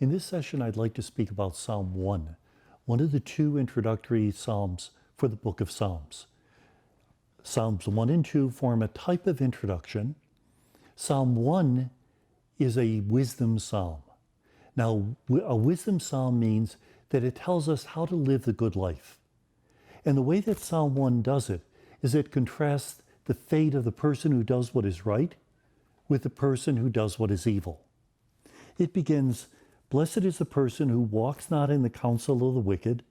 In this session, I'd like to speak about Psalm 1, one of the two introductory psalms for the book of Psalms. Psalms 1 and 2 form a type of introduction. Psalm 1 is a wisdom psalm. Now, a wisdom psalm means that it tells us how to live the good life. And the way that Psalm 1 does it is it contrasts the fate of the person who does what is right with the person who does what is evil. It begins, "Blessed is the person who walks not in the counsel of the wicked,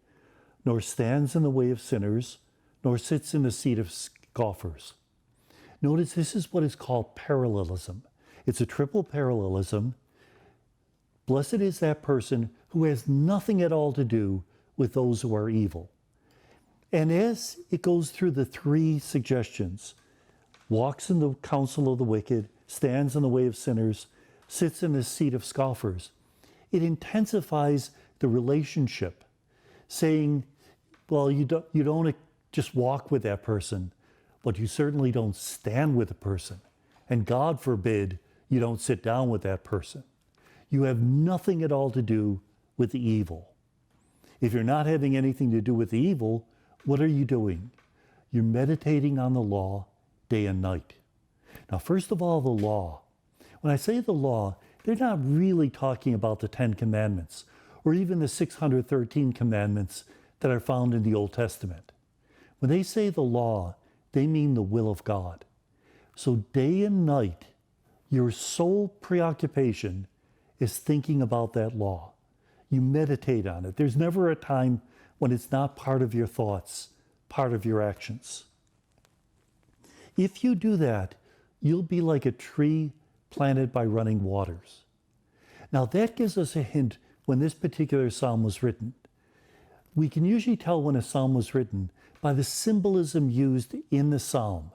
nor stands in the way of sinners, nor sits in the seat of scoffers." Notice this is what is called parallelism. It's a triple parallelism. Blessed is that person who has nothing at all to do with those who are evil. And as it goes through the three suggestions, walks in the counsel of the wicked, stands in the way of sinners, sits in the seat of scoffers, it intensifies the relationship, saying, well, you don't just walk with that person, but you certainly don't stand with the person. And God forbid you don't sit down with that person. You have nothing at all to do with the evil. If you're not having anything to do with the evil, what are you doing? You're meditating on the law day and night. Now, first of all, the law. When I say the law, they're not really talking about the 10 Commandments or even the 613 commandments that are found in the Old Testament. When they say the law, they mean the will of God. So day and night, your sole preoccupation is thinking about that law. You meditate on it. There's never a time when it's not part of your thoughts, part of your actions. If you do that, you'll be like a tree planted by running waters. Now that gives us a hint when this particular psalm was written. We can usually tell when a psalm was written by the symbolism used in the psalm.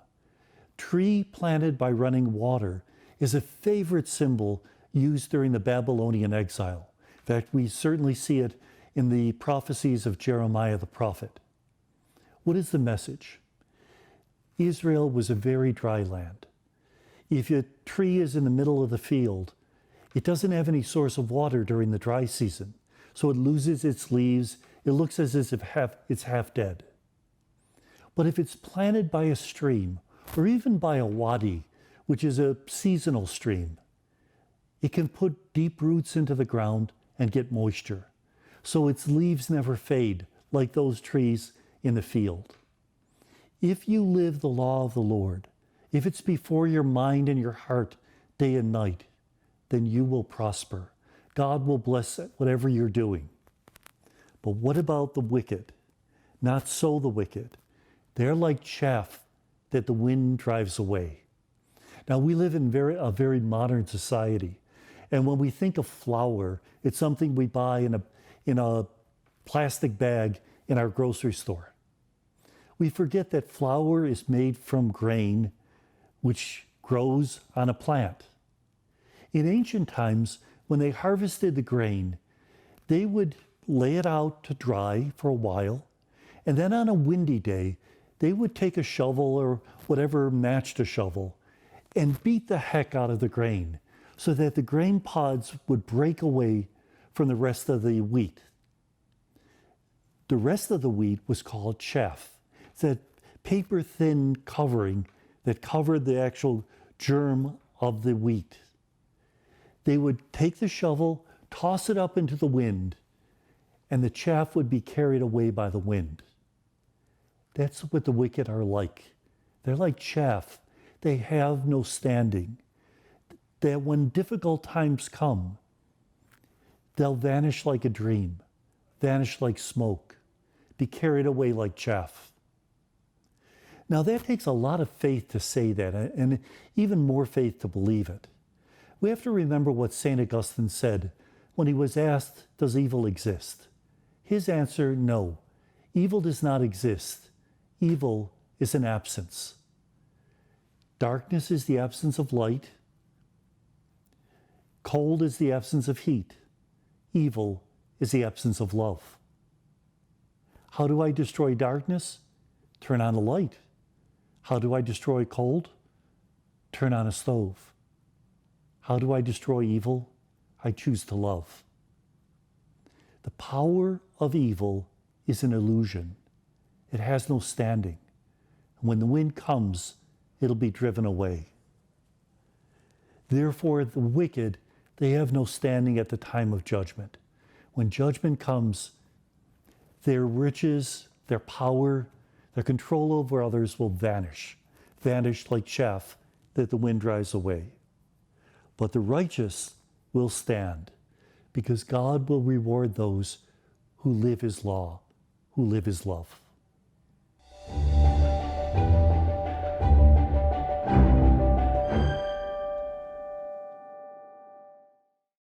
Tree planted by running water is a favorite symbol used during the Babylonian exile. In fact, we certainly see it in the prophecies of Jeremiah the prophet. What is the message? Israel was a very dry land. If your tree is in the middle of the field, it doesn't have any source of water during the dry season, so it loses its leaves. It looks as if it's half dead. But if it's planted by a stream, or even by a wadi, which is a seasonal stream, it can put deep roots into the ground and get moisture, so its leaves never fade like those trees in the field. If you live the law of the Lord, if it's before your mind and your heart day and night, then you will prosper. God will bless whatever you're doing. But what about the wicked? Not so the wicked. They're like chaff that the wind drives away. Now, we live in a very modern society. And when we think of flour, it's something we buy in a plastic bag in our grocery store. We forget that flour is made from grain, which grows on a plant. In ancient times, when they harvested the grain, they would lay it out to dry for a while, and then on a windy day, they would take a shovel or whatever matched a shovel and beat the heck out of the grain so that the grain pods would break away from the rest of the wheat. The rest of the wheat was called chaff. It's that paper-thin covering that covered the actual germ of the wheat. They would take the shovel, toss it up into the wind, and the chaff would be carried away by the wind. That's what the wicked are like. They're like chaff. They have no standing. That when difficult times come, they'll vanish like a dream, vanish like smoke, be carried away like chaff. Now that takes a lot of faith to say that, and even more faith to believe it. We have to remember what St. Augustine said when he was asked, does evil exist? His answer, no. Evil does not exist. Evil is an absence. Darkness is the absence of light. Cold is the absence of heat. Evil is the absence of love. How do I destroy darkness? Turn on a light. How do I destroy cold? Turn on a stove. How do I destroy evil? I choose to love. The power of evil is an illusion. It has no standing. When the wind comes, it'll be driven away. Therefore, the wicked, they have no standing at the time of judgment. When judgment comes, their riches, their power, their control over others will vanish like chaff that the wind drives away. But the righteous will stand, because God will reward those who live his law, who live his love.